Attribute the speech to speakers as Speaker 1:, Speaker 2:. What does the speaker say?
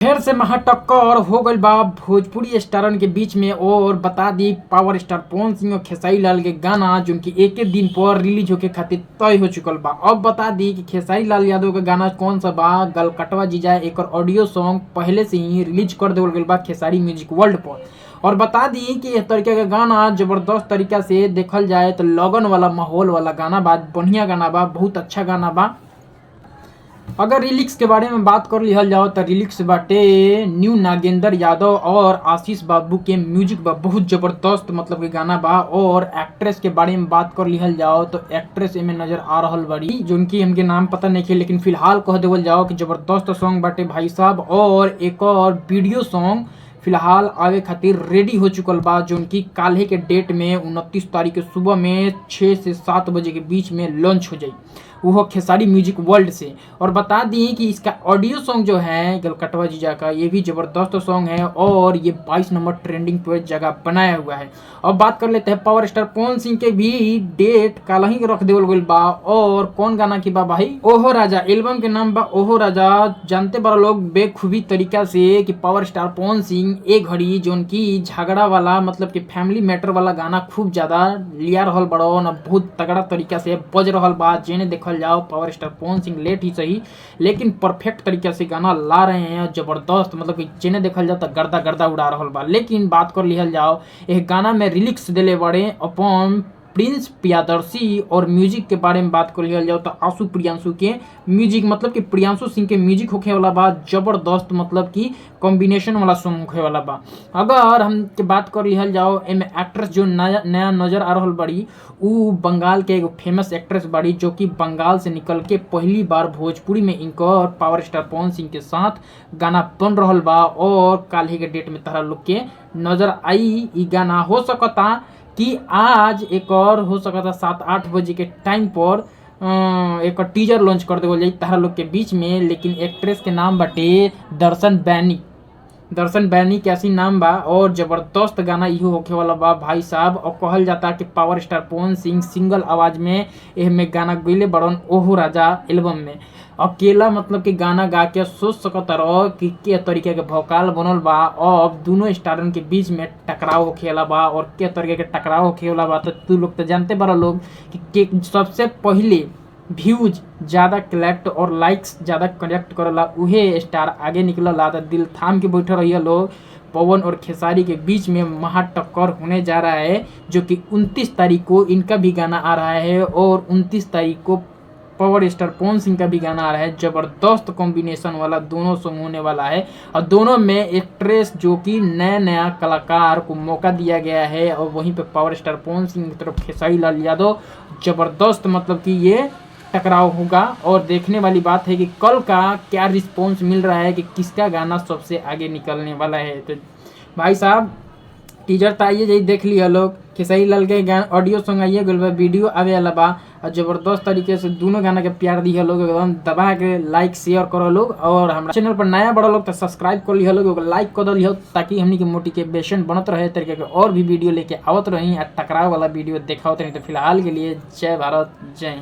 Speaker 1: फिर से महाटक्कर हो गईल बा भोजपुरी स्टारन के बीच में। और बता the power star Pawan Singh और खेसारी लाल के गाना जो कि एक ही दिन पर रिलीज होके खातिर तय हो चुकल बा। अब बता दी कि खेसारी लाल यादव का गाना कौन सा बा, गलकटवा जीजा, एक ऑडियो सॉन्ग पहले से ही रिलीज कर देवल गईल बा खेसारी म्यूजिक वर्ल्ड पर। और बता दी कि इस तरीके का गाना जबरदस्त तरीका से देखल जाए तो लगन वाला माहौल वाला गाना बा, बढ़िया गाना बा, बहुत अच्छा गाना बा। अगर रिलिक्स के बारे में बात कर लिहल जाओ तो रिलिक्स बाटे न्यू नागेंद्र यादव और आशीष बाबू के म्यूजिक बा, बहुत जबरदस्त मतलब के गाना बा। और एक्ट्रेस के बारे में बात कर लिहल जाओ तो एक्ट्रेस में नजर आ रहल बड़ी जो उनकी हमके नाम पता नहीं है, लेकिन फिलहाल कह देवल जाओ कि जबरदस्त सॉन्ग बाटे भाई साहब। और एक और वीडियो सॉन्ग फिलहाल आवे खातिर रेडी हो चुकल बा जो उनकी काल्हे के डेट में 29 तारीख के सुबह में 6 से 7 बजे के बीच में लॉन्च हो जाई, वो खेसारी म्यूजिक वर्ल्ड से। और बता दी कि इसका ऑडियो सॉन्ग जो है गलकटवा जीजा का, ये भी जबरदस्त सॉन्ग है और ये 22 नंबर ट्रेंडिंग पे जगह बनाया हुआ है। अब बात कर लेते हैं पावर स्टार पवन सिंह के भी डेट काल ही रख देवल गईल बा। और कौन गाना की बा भाई, ओहो राजा एल्बम के नाम बा ओहो राजा। जानते बड़ा लोग बेखूबी तरीका से कि पावर स्टार पवन सिंह एक घड़ी जो उनकी झगड़ा वाला मतलब कि फैमिली मैटर वाला गाना खूब ज्यादा लिया रहल बड़ो न, बहुत तगड़ा तरीका से बज रहल बा। जेने देखल जाओ power star Pawan Singh late ही सही लेकिन परफेक्ट तरीके से गाना ला रहे हैं, जबरदस्त मतलब कि जेने देखल जाओ तो गर्दा गर्दा उड़ा रहल बा। लेकिन बात कर लिहल जाओ एक गाना में रिलिक्स दिले बड़े अपन प्रिंस प्रियदर्शी। और म्यूजिक के बारे में बात कर लिया जाओ तो आशु प्रियांशु के म्यूजिक मतलब कि प्रियांशु सिंह के म्यूजिक होखे वाला बा, जबरदस्त मतलब कि कॉम्बिनेशन वाला सॉन्ग होखे वाला बा। अगर हम के बात कर लिया जाओ एम एक्ट्रेस जो नया नजर आ रहल बड़ी, उ बंगाल के एगो फेमस एक्ट्रेस बड़ी जो कि बंगाल से निकल के पहली बार भोजपुरी में इनकर पावर स्टार पवन सिंह के साथ गाना बन रहल बा। और काल ही के डेट में तारा लोग के नजर आई ई गाना। हो सकता कि आज एक और हो सकता 7-8 बजे के टाइम पर एक टीजर लॉन्च कर देवल जाई तारा लोग के बीच में। लेकिन एक्ट्रेस के नाम बाटे दर्शन बैनी कैसी नाम बा और जबरदस्त गाना इहो होखे वाला बा भाई साहब। और कहल जाता कि power star Pawan Singh single आवाज में एहमे गाना गईले बड़न ओहो राजा एल्बम में। अकेला मतलब कि गाना गा के सोच सकत रहो कि के तरीके के भौकाल बनल बा। अब दोनों स्टारन के बीच में टकराव होखेला बा और के तरीके के टकराव होखेला बा तो तू लोग तो जानते बड़ा लोग कि सबसे पहले व्यूज ज़्यादा कलेक्ट और लाइक्स ज़्यादा कलेक्ट करला उहे स्टार आगे निकलला। तो दिल थाम के बैठे रहिए लोग, पवन और खेसारी के बीच में महाटक्कर होने जा रहा है जो कि 29 तारीख को इनका भी गाना आ रहा है और 29 तारीख को पावर स्टार पवन सिंह का भी गाना आ रहा है। जबरदस्त कॉम्बिनेशन वाला दोनों सॉन्ग होने वाला है और दोनों में एक्ट्रेस जो कि नया कलाकार को मौका दिया गया है। और वहीं पे पावर स्टार पवन सिंह की तरफ खेसारी लाल यादव, जबरदस्त मतलब कि ये टकराव होगा। और देखने वाली बात है कि कल का क्या रिस्पॉन्स मिल रहा है कि किसका गाना सबसे आगे निकलने वाला है। तो भाई साहब टीजर तो आइए जाइए देख लिया लोग, खेसारी लाल के गाना ऑडियो सॉन्ग आइए गल बा, वीडियो आवे वाला बा और जबरदस्त तरीके से दोनों गाना के प्यार दिया लोग, एकदम दबा के लाइक शेयर करो लोग। और हमारा चैनल पर नया बड़ा लोग तो सब्सक्राइब कर लिया लोग, लाइक कर दिया ताकि हमनी के मोटिवेशन बनत रहे तरीके के और भी वीडियो लेके आवत रही। टकराव वाला वीडियो देखा होते नहीं। तो फिलहाल के लिए जय भारत जय हिंद।